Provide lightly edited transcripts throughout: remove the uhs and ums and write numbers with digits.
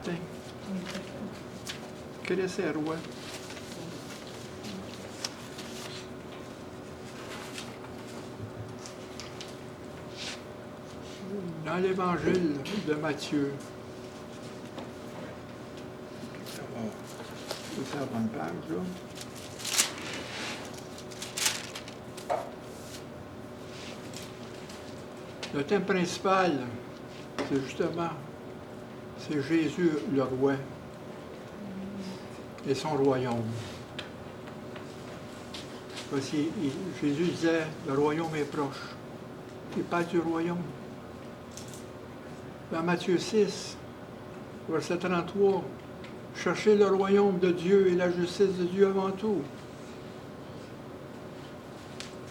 matin. Christ est roi. Dans l'évangile de Matthieu, c'est la bonne page, là. Le thème principal, c'est justement, c'est Jésus le roi et son royaume. Parce que Jésus disait, le royaume est proche. Il parle du royaume. Dans Matthieu 6, verset 33, cherchez le royaume de Dieu et la justice de Dieu avant tout.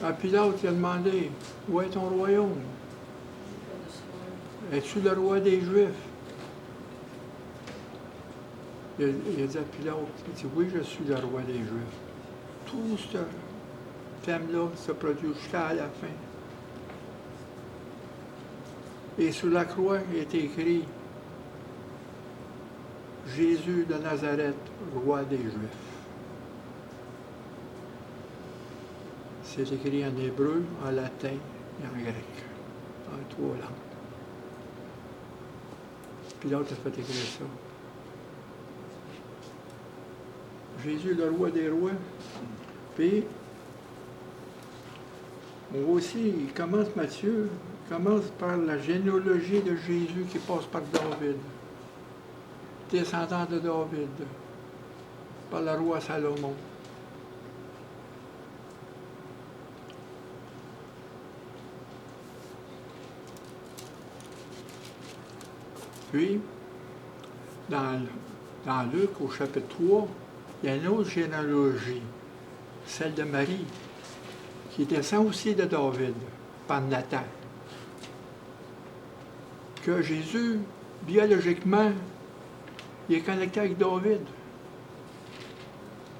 À Pilate, il a demandé, où est ton royaume? Es-tu le roi des Juifs? Il a dit à Pilate, il dit, oui, je suis le roi des Juifs. Tout ce thème-là se produit jusqu'à la fin. Et sur la croix est écrit, Jésus de Nazareth, roi des Juifs. C'est écrit en hébreu, en latin et en grec, en 3 langues. Pilate a fait écrire ça. Jésus, le roi des rois. Puis, on voit aussi, il commence Matthieu, il commence par la généalogie de Jésus qui passe par David. Descendant de David, par le roi Salomon. Puis, dans Luc, au chapitre 3, il y a une autre généalogie, celle de Marie, qui descend aussi de David, par Nathan. Que Jésus, biologiquement, il est connecté avec David.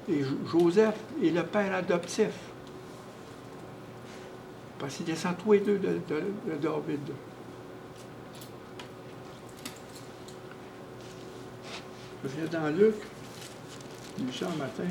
Et Joseph est le père adoptif. Parce qu'ils descendent tous les deux de David. Je viens dans Luc, j'ai lu ça un matin.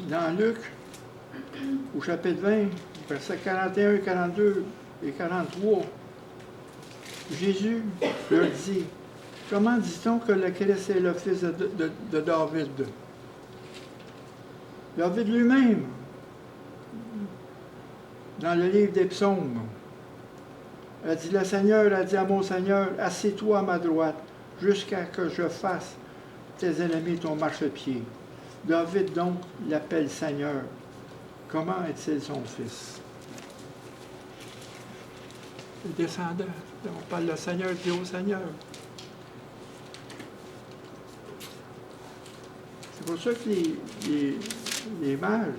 Dans Luc, au chapitre 20, versets 41, 42 et 43, Jésus leur dit, « Comment dit-on que le Christ est le fils de David? » David lui-même, dans le livre des psaumes, a dit, « Le Seigneur a dit à mon Seigneur, assieds-toi à ma droite, jusqu'à que je fasse tes ennemis ton marchepied. » David donc l'appelle Seigneur. Comment est-il son fils? Le descendant. On parle le Seigneur dit au Seigneur. C'est pour ça que les mages,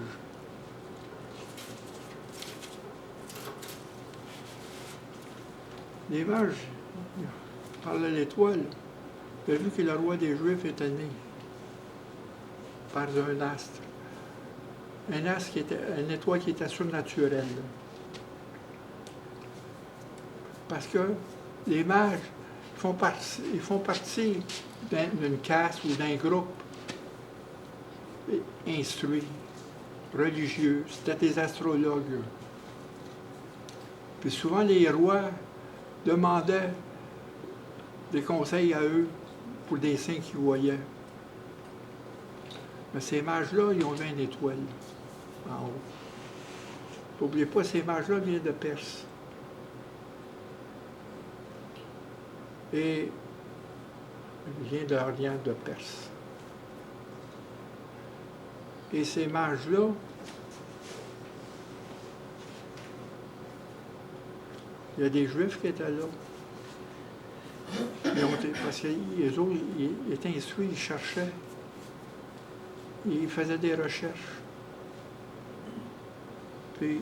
par l'étoile, ils ont vu que le roi des Juifs était né par un astre. Un astre qui était, une étoile qui était surnaturelle. Parce que les mages ils font partie d'une caste ou d'un groupe instruit, religieux. C'était des astrologues. Puis souvent, les rois demandaient des conseils à eux pour des signes qu'ils voyaient. Mais ces mages-là, ils ont vu une étoile en haut. N'oubliez pas, ces mages-là viennent de Perse. Et vient d'Orient de Perse. Et ces mages-là, il y a des Juifs qui étaient là. Parce que les autres, ils étaient instruits, ils cherchaient. Ils faisaient des recherches. Puis,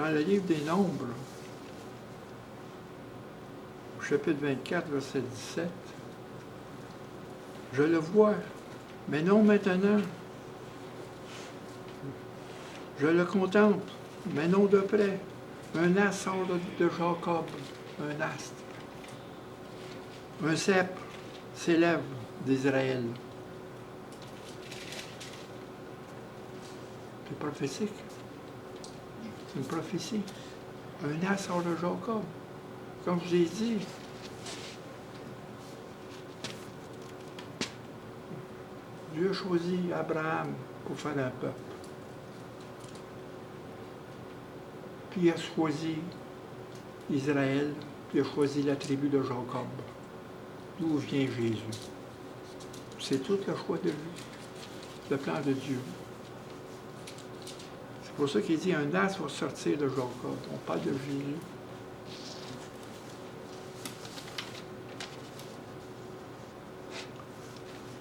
dans le livre des Nombres, au chapitre 24, verset 17. Je le vois, mais non maintenant. Je le contemple, mais non de près. Un astre sort de Jacob, un astre. Un sceptre s'élève d'Israël. C'est prophétique. C'est une prophétie. Un astre sort de Jacob. Comme je l'ai dit, Dieu a choisi Abraham pour faire un peuple. Puis il a choisi Israël, puis il a choisi la tribu de Jacob. D'où vient Jésus. C'est tout le choix de lui, le plan de Dieu. C'est pour ça qu'il dit un astre va sortir de Jacob. On parle de Jésus.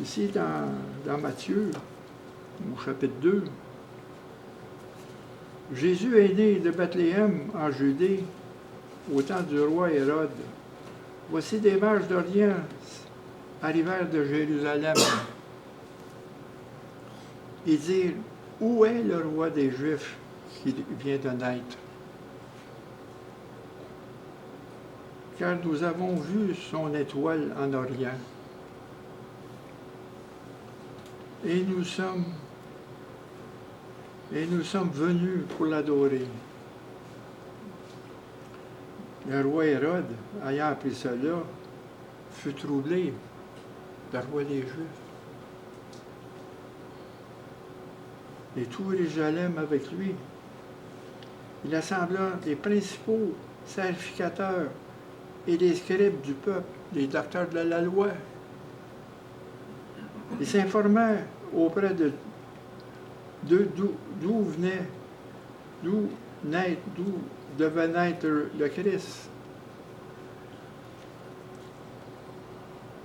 Ici, dans Matthieu, au chapitre 2, Jésus est né de Bethléem en Judée, au temps du roi Hérode. Voici des mages d'Orient arrivèrent de Jérusalem et dirent, où est le roi des Juifs qui vient de naître? Car nous avons vu son étoile en Orient. Et nous sommes venus pour l'adorer. Le roi Hérode, ayant appris cela, fut troublé, le roi des Juifs. Et tout Jérusalem avec lui. Il assembla les principaux sacrificateurs et les scribes du peuple, les docteurs de la loi. Il s'informa auprès d'où devait naître le Christ.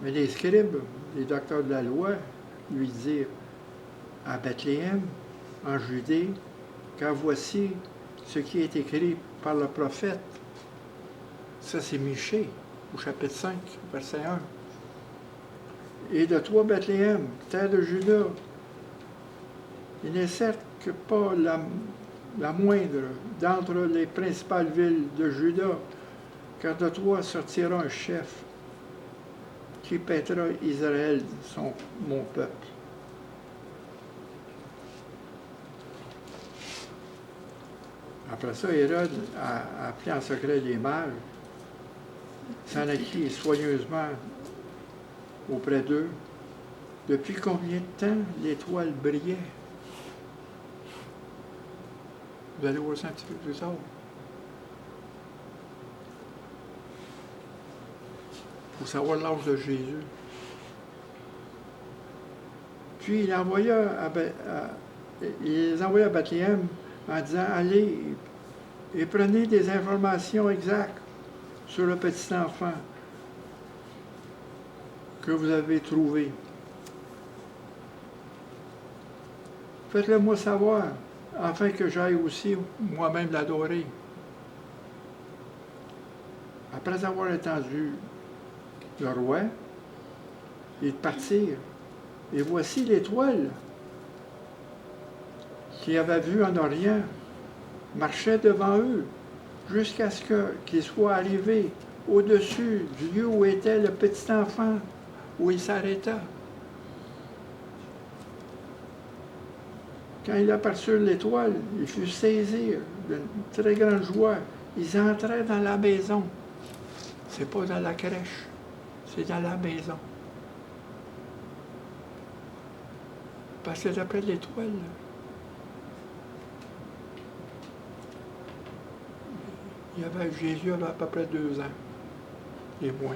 Mais les scribes, les docteurs de la loi, lui dirent, à Bethléem, en Judée, car voici ce qui est écrit par le prophète. Ça, c'est Michée, au chapitre 5, verset 1. Et de toi, Bethléem, terre de Juda, il n'est certes que pas la moindre d'entre les principales villes de Juda, car de toi sortira un chef qui paîtra Israël, mon peuple. Après ça, Hérode a appelé en secret les mages, s'en acquit soigneusement auprès d'eux. Depuis combien de temps l'étoile brillait? Vous allez voir ça un petit peu plus tard. Pour savoir l'âge de Jésus. Puis il les envoya à Bethléem en disant, allez et prenez des informations exactes sur le petit enfant que vous avez trouvé. Faites-le moi savoir, afin que j'aille aussi moi-même l'adorer. Après avoir entendu le roi, ils partirent. Et voici l'étoile qu'ils avaient vue en Orient marchait devant eux jusqu'à ce qu'ils soient arrivés au-dessus du lieu où était le petit enfant, où il s'arrêta. Quand il aperçut l'étoile, il fut saisi d'une très grande joie. Ils entraient dans la maison. C'est pas dans la crèche, c'est dans la maison. Parce que d'après l'étoile, Jésus avait à peu près 2 ans, et moins.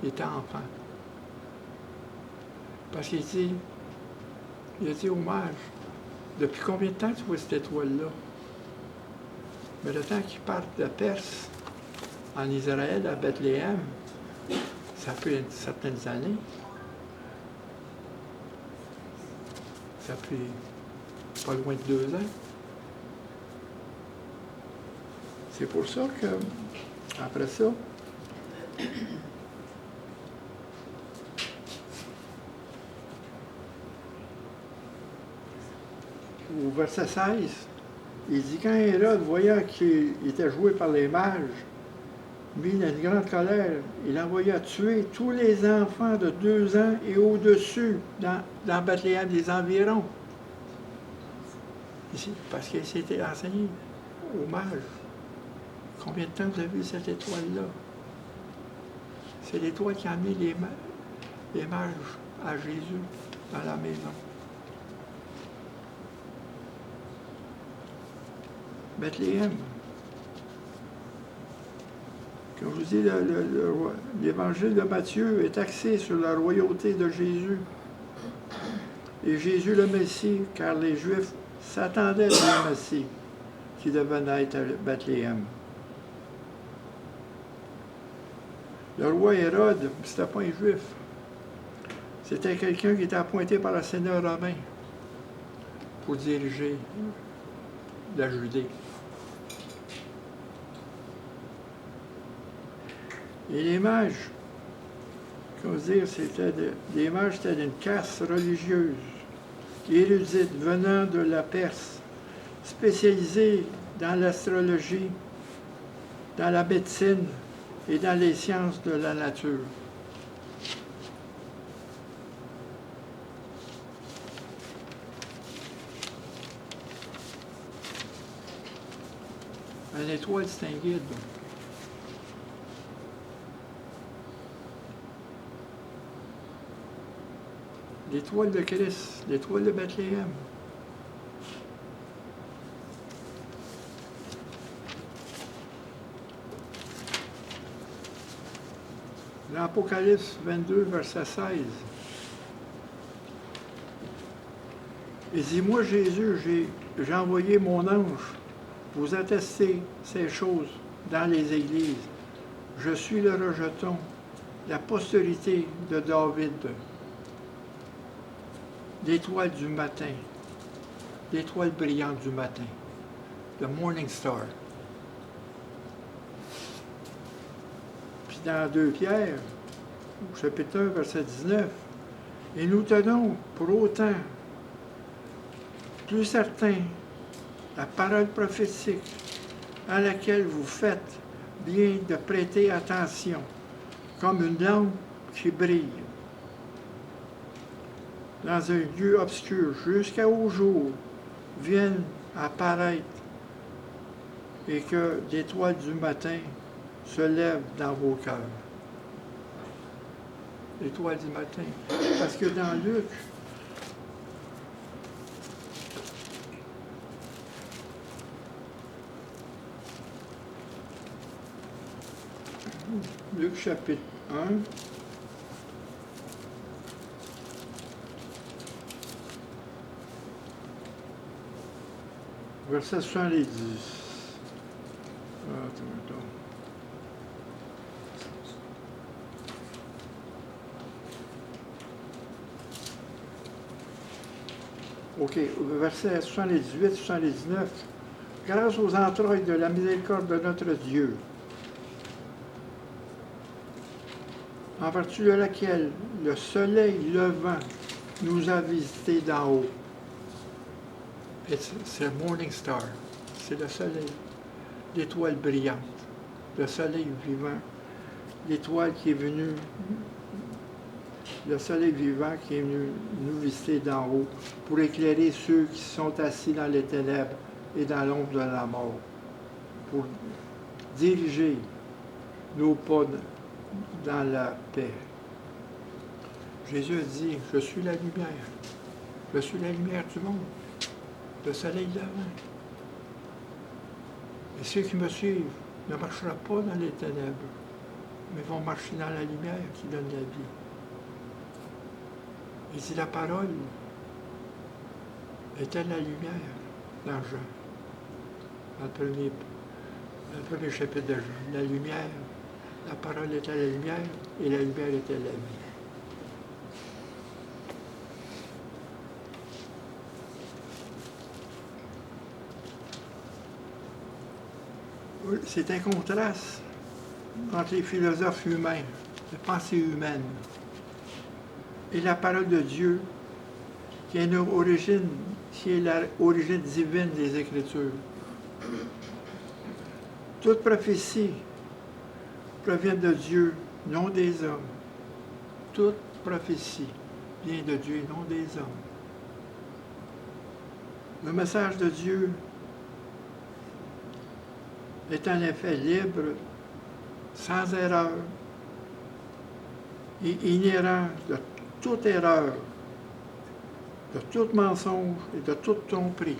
Il était enfant. Parce qu'il a dit aux mages, depuis combien de temps tu vois cette étoile-là? Mais le temps qu'ils partent de Perse, en Israël, à Bethléem, ça fait certaines années. Ça fait pas loin de 2 ans. C'est pour ça que, après ça, au verset 16, il dit, quand Hérode voyait qu'il était joué par les mages, mis dans une grande colère, il envoya tuer tous les enfants de 2 ans et au-dessus dans Bethléem, des environs. Ici, parce qu'il s'était enseigné aux mages. Combien de temps vous avez vu cette étoile-là? C'est l'étoile qui a mis les mages à Jésus dans la maison. Bethléem. Comme je vous dis, l'évangile de Matthieu est axé sur la royauté de Jésus. Et Jésus le Messie, car les Juifs s'attendaient au Messie qui devait naître à Bethléem. Le roi Hérode, c'était pas un Juif. C'était quelqu'un qui était appointé par le Sénat romain pour diriger la Judée. Et les mages, comment dire, les mages étaient d'une caste religieuse, érudite, venant de la Perse, spécialisée dans l'astrologie, dans la médecine et dans les sciences de la nature. Une étoile, c'est un guide. L'étoile de Christ, l'étoile de Bethléem. L'Apocalypse 22, verset 16. Il dit, moi Jésus, j'ai envoyé mon ange vous attester ces choses dans les églises. Je suis le rejeton, la postérité de David. L'étoile du matin, l'étoile brillante du matin, the morning star. Puis dans 2 Pierre, au chapitre 1, verset 19, et nous tenons pour autant plus certain la parole prophétique à laquelle vous faites bien de prêter attention, comme une lampe qui brille dans un lieu obscur, jusqu'au jour vienne apparaître et que l'étoile du matin se lève dans vos cœurs. L'étoile du matin. Parce que dans Luc chapitre 1, verset 70. Attends. OK, verset 78, 79. Grâce aux entrailles de la miséricorde de notre Dieu, en vertu de laquelle le soleil levant nous a visités d'en haut. C'est le morning star, c'est le soleil, l'étoile brillante, le soleil vivant, l'étoile qui est venue, le soleil vivant qui est venu nous visiter d'en haut pour éclairer ceux qui sont assis dans les ténèbres et dans l'ombre de la mort, pour diriger nos pas dans la paix. Jésus a dit, je suis la lumière, je suis la lumière du monde, le soleil levant. Et ceux qui me suivent ne marcheront pas dans les ténèbres, mais vont marcher dans la lumière qui donne la vie. Il dit, la parole était la lumière dans Jean, dans le premier chapitre de Jean. La lumière, la parole était la lumière et la lumière était la vie. C'est un contraste entre les philosophes humains, la pensée humaine, et la parole de Dieu, qui est l'origine divine des Écritures. Toute prophétie provient de Dieu, non des hommes. Toute prophétie vient de Dieu, non des hommes. Le message de Dieu est en effet libre, sans erreur et inhérent de toute erreur, de tout mensonge et de toute tromperie.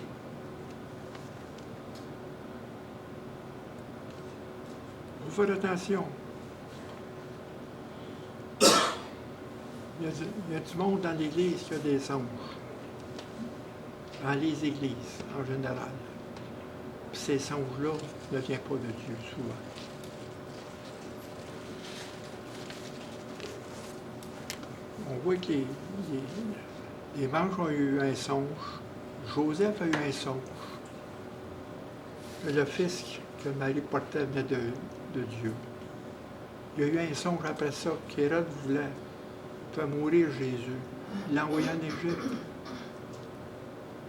Il faut faire attention. Il y a du monde dans l'Église qui a des songes. Dans les églises, en général. Puis ces songes-là ne viennent pas de Dieu, souvent. On voit que les manches ont eu un songe. Joseph a eu un songe. Le fils que Marie portait venait de Dieu. Il y a eu un songe après ça qu'Hérode voulait faire mourir Jésus. Il l'a envoyé en Égypte.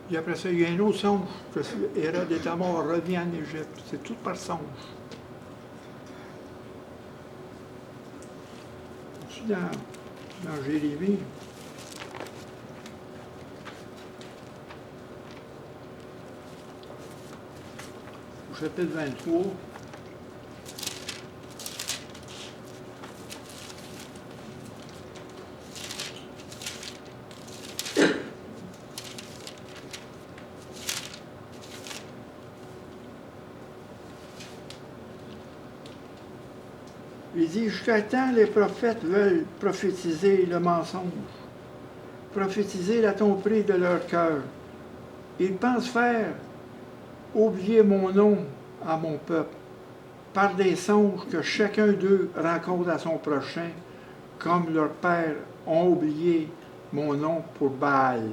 Puis après ça, il y a un autre songe que Hérode est mort, revient en Égypte. C'est tout par songe. Aussi dans Jérémie, au chapitre 23, il dit, jusqu'à temps, les prophètes veulent prophétiser le mensonge, prophétiser la tromperie de leur cœur. Ils pensent faire oublier mon nom à mon peuple par des songes que chacun d'eux rencontre à son prochain, comme leurs pères ont oublié mon nom pour Baal.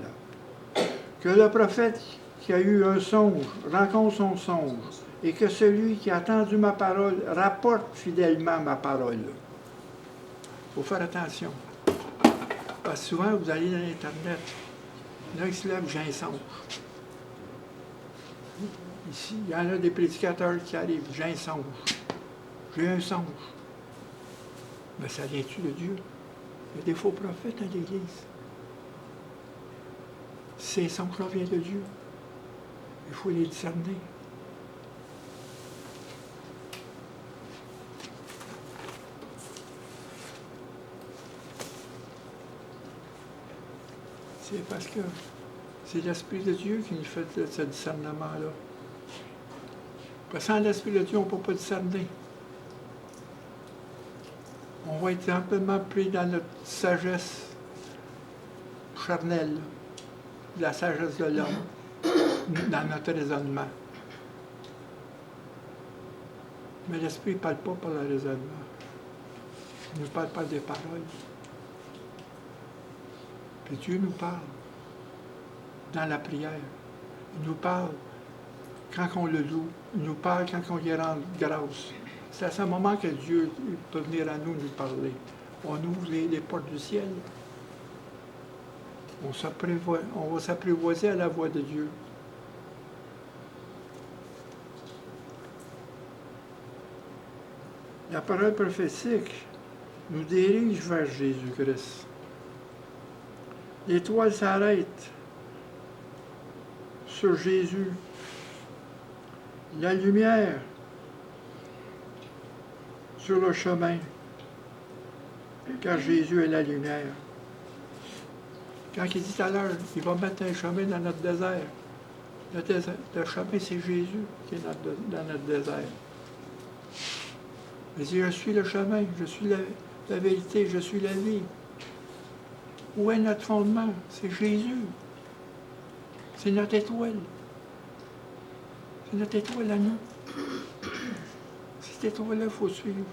Que le prophète qui a eu un songe rencontre son songe, et que celui qui a entendu ma parole rapporte fidèlement ma parole. Il faut faire attention. Parce que souvent, vous allez dans l'Internet, là, il se lève, j'ai un songe. Ici, il y en a des prédicateurs qui arrivent, j'ai un songe. J'ai un songe. Mais ça vient-tu de Dieu? Il y a des faux prophètes dans l'Église. Ces songes-là viennent de Dieu. Il faut les discerner. C'est parce que c'est l'Esprit de Dieu qui nous fait ce discernement-là. Parce que sans l'Esprit de Dieu, on ne peut pas discerner. On va être simplement pris dans notre sagesse charnelle, la sagesse de l'homme, dans notre raisonnement. Mais l'Esprit ne parle pas par le raisonnement. Il ne nous parle pas des paroles. Puis Dieu nous parle dans la prière. Il nous parle quand on le loue. Il nous parle quand on lui rend grâce. C'est à ce moment que Dieu peut venir à nous parler. On ouvre les portes du ciel. On va s'apprivoiser à la voix de Dieu. La parole prophétique nous dirige vers Jésus-Christ. L'étoile s'arrête sur Jésus. La lumière sur le chemin, car Jésus est la lumière. Quand il dit tout à l'heure, il va mettre un chemin dans notre désert. Le chemin, c'est Jésus qui est dans notre désert. Il dit, je suis le chemin, je suis la vérité, je suis la vie. Où est notre fondement? C'est Jésus. C'est notre étoile. C'est notre étoile à nous. Cette étoile-là, il faut suivre.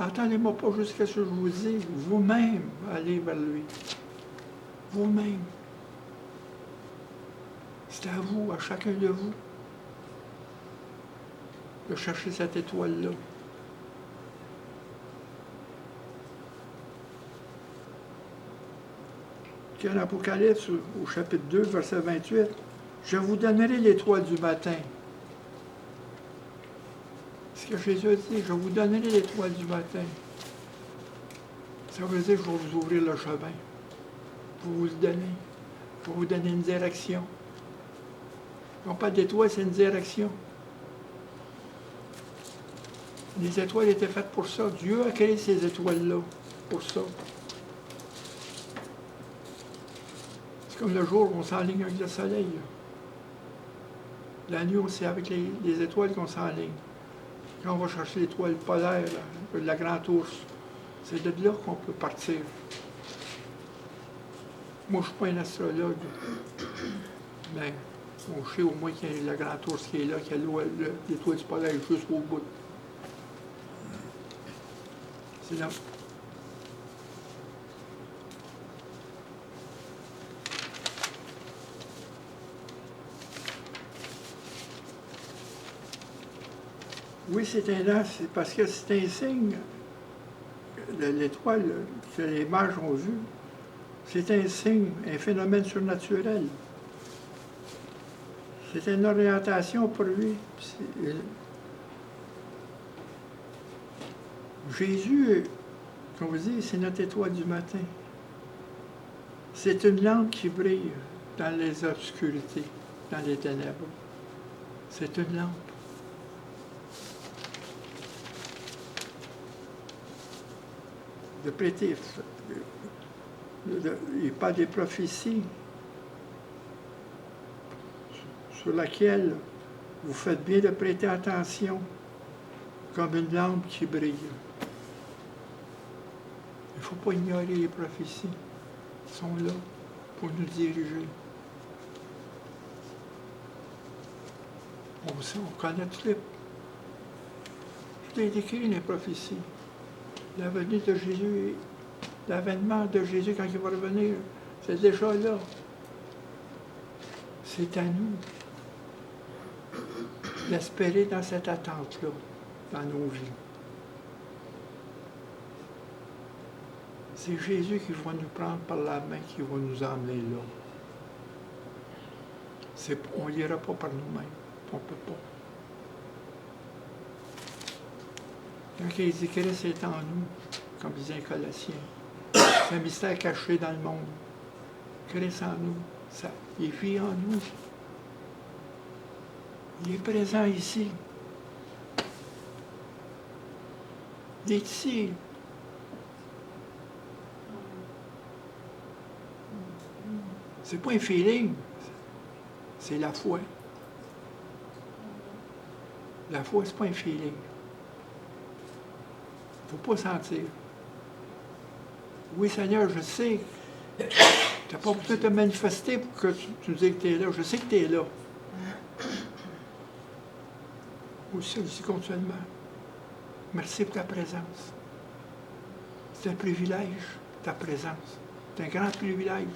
Attendez-moi pas jusqu'à ce que je vous dise, vous-même allez vers lui. Vous-même. C'est à vous, à chacun de vous, de chercher cette étoile-là. Qu'en Apocalypse, au chapitre 2, verset 28, « Je vous donnerai l'étoile du matin. » Ce que Jésus a dit, « Je vous donnerai l'étoile du matin. » Ça veut dire que je vais vous ouvrir le chemin. Je vais vous le donner. Je vais vous donner une direction. Non pas d'étoile, c'est une direction. Les étoiles étaient faites pour ça. Dieu a créé ces étoiles-là pour ça. C'est comme le jour où on s'enligne avec le soleil. La nuit, c'est avec les étoiles qu'on s'enligne. Quand on va chercher l'étoile polaire, la grande ours, c'est de là qu'on peut partir. Moi, je ne suis pas un astrologue, mais bon, je sais au moins qu'il y a la grande ours qui est là, qui a l'étoile polaire jusqu'au bout. C'est là. Oui, c'est un as, c'est parce que c'est un signe. L'étoile que les mages ont vu, c'est un signe, un phénomène surnaturel. C'est une orientation pour lui. Jésus, comme vous dites, c'est notre étoile du matin. C'est une lampe qui brille dans les obscurités, dans les ténèbres. C'est une lampe. De prêter, il parle des prophéties sur laquelle vous faites bien de prêter attention comme une lampe qui brille. Il ne faut pas ignorer les prophéties. Elles sont là pour nous diriger. On connaît tout est écrit les prophéties. La venue de Jésus, l'avènement de Jésus quand il va revenir, c'est déjà là. C'est à nous d'espérer dans cette attente-là, dans nos vies. C'est Jésus qui va nous prendre par la main, qui va nous emmener là. On n'ira pas par nous-mêmes. On ne peut pas. Quand il dit Christ est en nous, comme disait un Colossien, c'est un mystère caché dans le monde. Christ en nous, il vit en nous. Il est présent ici. Il est ici. C'est pas un feeling, c'est la foi. La foi, c'est pas un feeling. Il ne faut pas sentir. Oui, Seigneur, je sais. Tu n'as pas besoin de te manifester pour que tu nous dises que tu es là. Je sais que tu es là. Aussi, je dis continuellement. Merci pour ta présence. C'est un privilège, ta présence. C'est un grand privilège.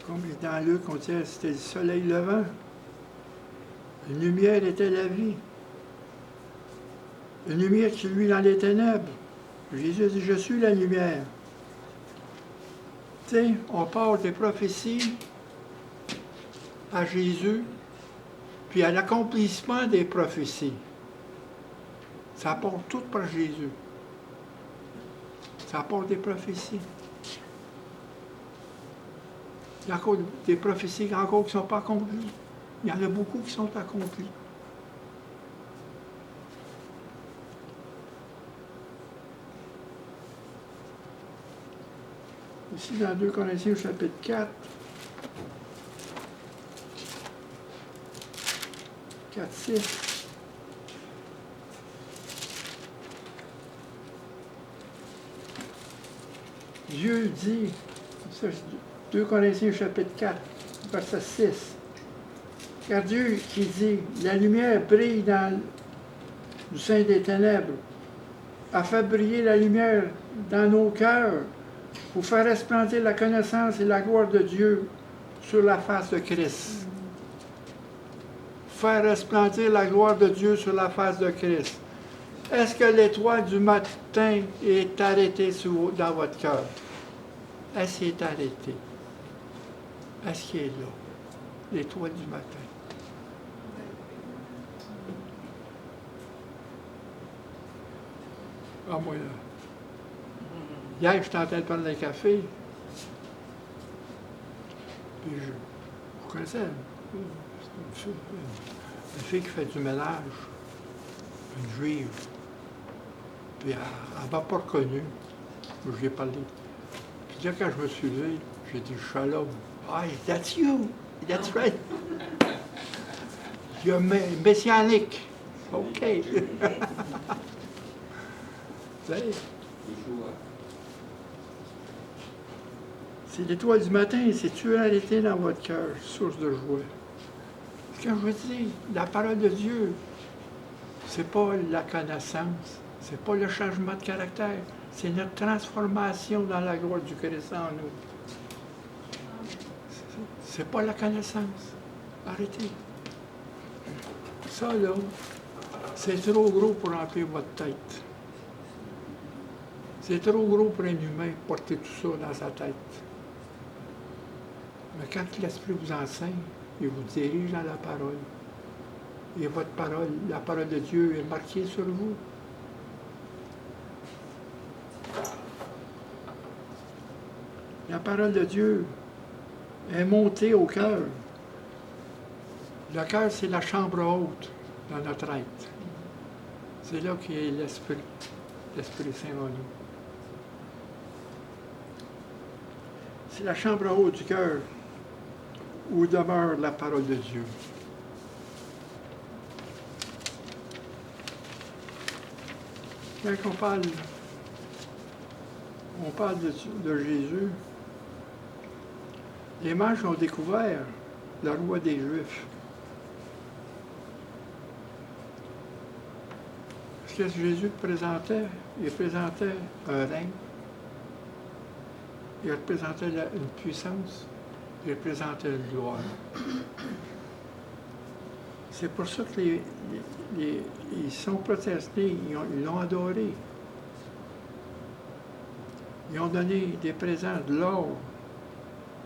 Comme dans Luc, on disait, c'était le soleil levant. Une lumière était la vie. Une lumière qui luit dans les ténèbres. Jésus dit, je suis la lumière. Tu sais, on part des prophéties à Jésus, puis à l'accomplissement des prophéties. Ça part tout par Jésus. Ça part des prophéties. Il y a encore des prophéties encore qui ne sont pas accomplies. Il y en a beaucoup qui sont accomplies. Ici, dans 2 Corinthiens, chapitre 4, 4-6. Dieu dit, 2 Corinthiens, chapitre 4, verset 6. Car Dieu qui dit, la lumière brille du sein des ténèbres, a fait briller la lumière dans nos cœurs pour faire resplendir la connaissance et la gloire de Dieu sur la face de Christ. Faire resplendir la gloire de Dieu sur la face de Christ. Est-ce que l'étoile du matin est arrêtée dans votre cœur? Est-ce qu'elle est arrêtée? Est-ce qu'elle est là? L'étoile du matin. Ah, moi, là. Hier, j'étais en train de prendre un café. Puis vous connaissez une fille qui fait du ménage, une juive. Puis elle ne m'a pas reconnu. Je lui ai parlé. Puis là, quand je me suis levé, j'ai dit Shalom. Ah, that's you. That's right. You're messianique. OK. C'est l'étoile du matin, c'est-tu arrêté dans votre cœur, source de joie? Ce que je veux dire, la parole de Dieu, c'est pas la connaissance, c'est pas le changement de caractère, c'est notre transformation dans la gloire du Christ en nous. C'est pas la connaissance. Arrêtez. Ça, là, c'est trop gros pour remplir votre tête. C'est trop gros pour un humain porter tout ça dans sa tête. Mais quand l'Esprit vous enseigne, il vous dirige dans la parole. Et votre parole, la parole de Dieu est marquée sur vous. La parole de Dieu est montée au cœur. Le cœur, c'est la chambre haute dans notre être. C'est là qu'il y a l'Esprit Saint en nous. C'est la chambre haute du cœur où demeure la parole de Dieu. Quand on parle de Jésus, les mages ont découvert le roi des Juifs. Ce que Jésus présentait, il présentait un règne, il représentait une puissance, il représentait une gloire. C'est pour ça que ils sont protestés, ils l'ont adoré. Ils ont donné des présents, de l'or.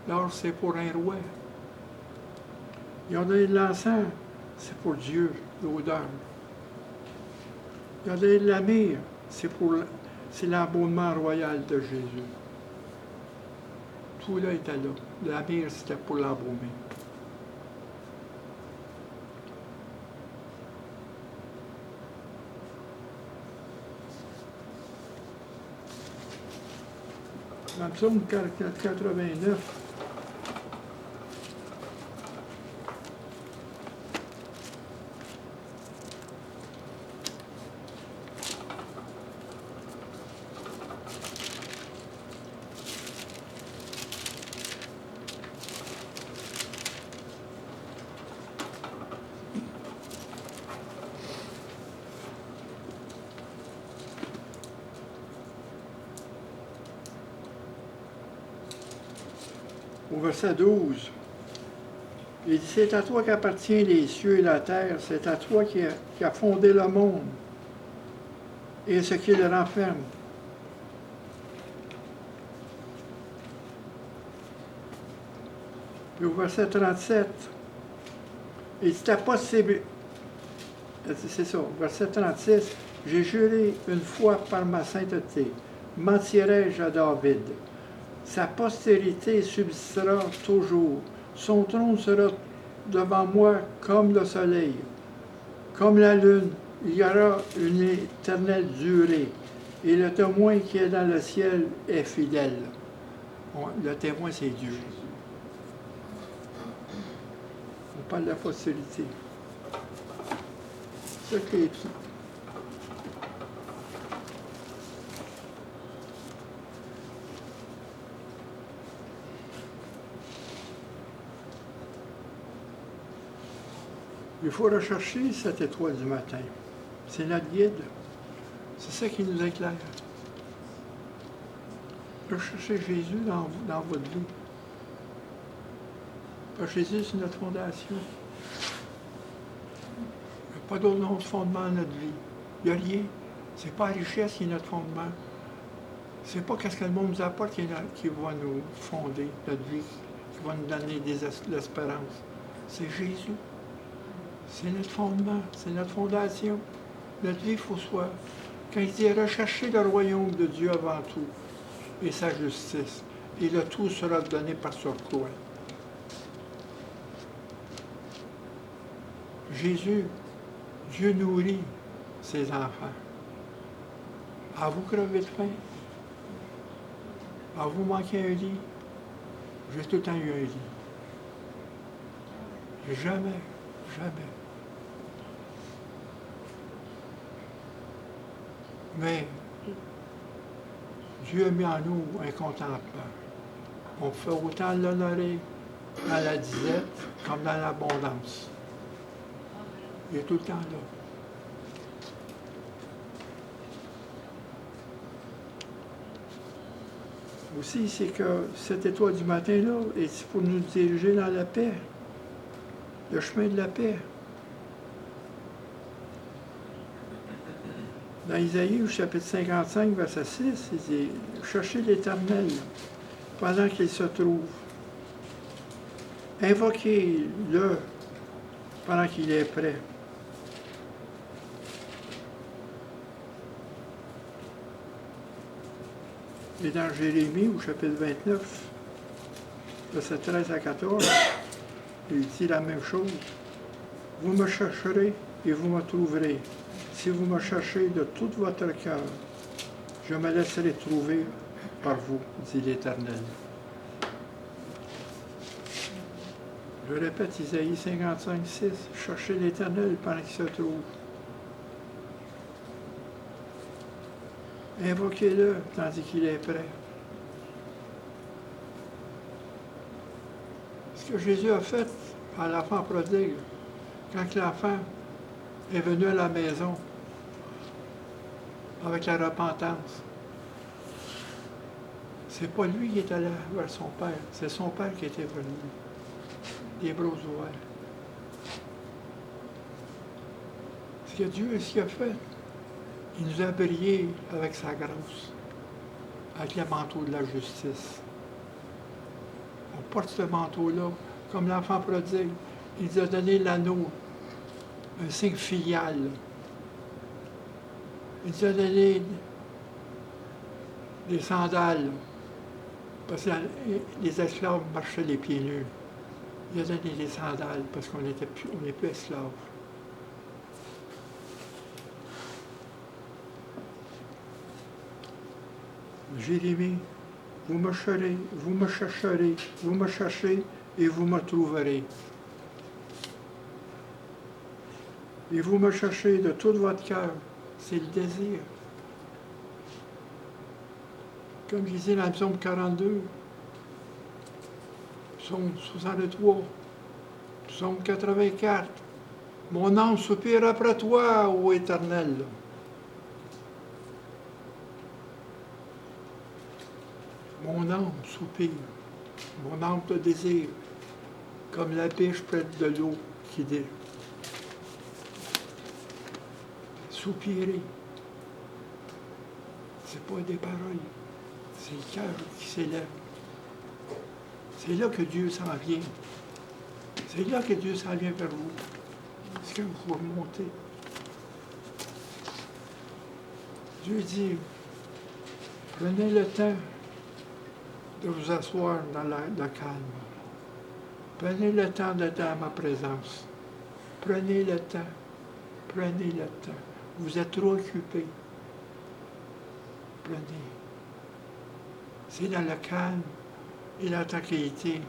L'or, c'est pour un roi. Ils ont donné de l'encens, c'est pour Dieu, l'odeur. Ils ont donné de la myrrhe, c'est l'embaument royal de Jésus. Tout là était là. La myrrhe, c'était pour l'embaumer. Dans le psaume 89, au verset 12, il dit, c'est à toi qu'appartient les cieux et la terre, c'est à toi qui a fondé le monde et ce qui le renferme. Et au verset 37, il dit, ta possible. C'est ça, verset 36, j'ai juré une fois par ma sainteté, mentirai-je à David. Sa postérité subsistera toujours. Son trône sera devant moi comme le soleil, comme la lune. Il y aura une éternelle durée. Et le témoin qui est dans le ciel est fidèle. Le témoin, c'est Dieu. On parle de la postérité. C'est ça qui est ça. Il faut rechercher cette étoile du matin. C'est notre guide. C'est ça qui nous éclaire. Recherchez Jésus dans votre vie. Parce que Jésus, c'est notre fondation. Il n'y a pas d'autre fondement dans notre vie. Il n'y a rien. Ce n'est pas la richesse qui est notre fondement. Ce n'est pas ce que le monde nous apporte qui va nous fonder notre vie, qui va nous donner l'espérance. C'est Jésus. C'est notre fondement, c'est notre fondation. Notre vie, il faut soit. Quand il dit rechercher le royaume de Dieu avant tout et sa justice, et le tout sera donné par surcroît. Jésus, Dieu nourrit ses enfants. À vous crever de faim? À vous manquer un lit? J'ai tout le temps eu un lit. Jamais, jamais. Mais Dieu a mis en nous un contentement. On fait autant l'honorer dans la disette comme dans l'abondance. Il est tout le temps là. Aussi, c'est que cette étoile du matin-là est pour nous diriger dans la paix, le chemin de la paix. Dans Isaïe, au chapitre 55, verset 6, il dit « Cherchez l'Éternel pendant qu'il se trouve. Invoquez-le pendant qu'il est prêt. » Et dans Jérémie, au chapitre 29, verset 13 à 14, il dit la même chose. « Vous me chercherez et vous me trouverez. Si vous me cherchez de tout votre cœur, je me laisserai trouver par vous, dit l'Éternel. » Je répète, Isaïe 55, 6, « Cherchez l'Éternel pendant qu'il se trouve. Invoquez-le tandis qu'il est prêt. » Ce que Jésus a fait à l'enfant prodigue, quand l'enfant est venu à la maison avec la repentance, c'est pas lui qui est allé vers son père, c'est son père qui était venu, les bras ouverts. Ce que Dieu ce qu'il a fait, il nous a brillé avec sa grâce, avec le manteau de la justice. On porte ce manteau-là, comme l'enfant prodigue. Il nous a donné l'anneau, un signe filial. Il nous a donné des sandales, parce que les esclaves marchaient les pieds nus. Il a donné des sandales, parce qu'on n'est plus esclaves. Jérémie, vous me chercherez, vous me cherchez et vous me trouverez. Et vous me cherchez de tout votre cœur, c'est le désir. Comme je disais dans le psaume 42, psaume 63, psaume 84, mon âme soupire après toi, ô Éternel. Mon âme soupire, mon âme te désire, comme la biche près de l'eau qui dit. Soupirer, c'est pas des paroles, c'est le cœur qui s'élève. C'est là que Dieu s'en vient. C'est là que Dieu s'en vient vers vous. Est-ce que vous remontez? Dieu dit, prenez le temps de vous asseoir dans le calme. Prenez le temps d'être dans ma présence. Prenez le temps. Prenez le temps. Vous êtes trop occupés. Prenez. C'est dans le calme et la tranquillité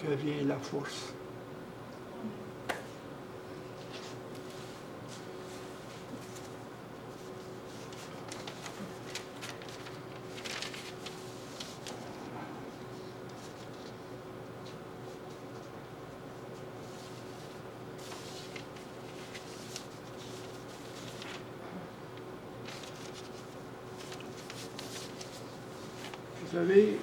que vient la force. Vous savez,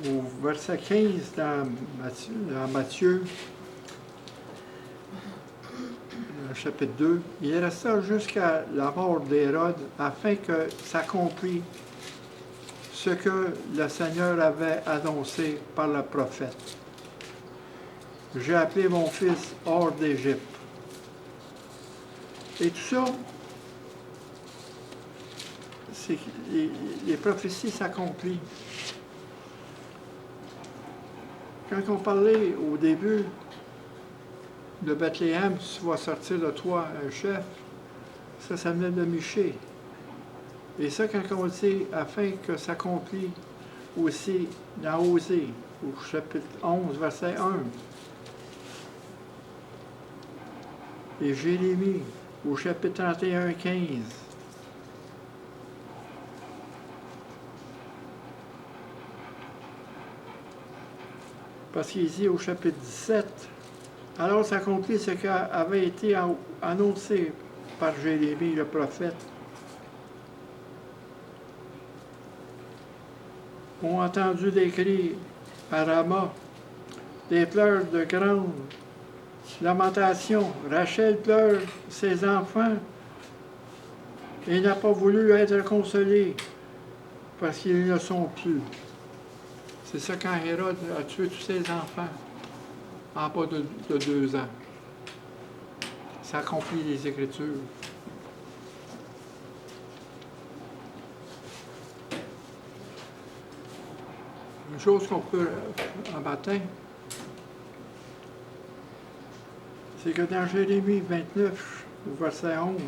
au verset 15 dans Matthieu, chapitre 2, il resta jusqu'à la mort d'Hérode afin que s'accomplisse ce que le Seigneur avait annoncé par le prophète. J'ai appelé mon fils hors d'Égypte. Et tout ça, c'est que les prophéties s'accomplissent. Quand on parlait au début de Bethléem, tu vas sortir de toi un chef, ça venait de Michée. Et ça, quand on dit afin que s'accomplit aussi dans Osée, au chapitre 11, verset 1, et Jérémie, au chapitre 31, 15. Parce qu'il dit au chapitre 17, alors s'accomplit ce qui avait été annoncé par Jérémie le prophète. Ont entendu des cris à Rama, des pleurs de grande lamentation. Rachel pleure ses enfants et n'a pas voulu être consolée parce qu'ils ne sont plus. C'est ça quand Hérode a tué tous ses enfants en bas de 2 ans. Ça accomplit les Écritures. Une chose qu'on peut un matin, c'est que dans Jérémie 29, au verset 11,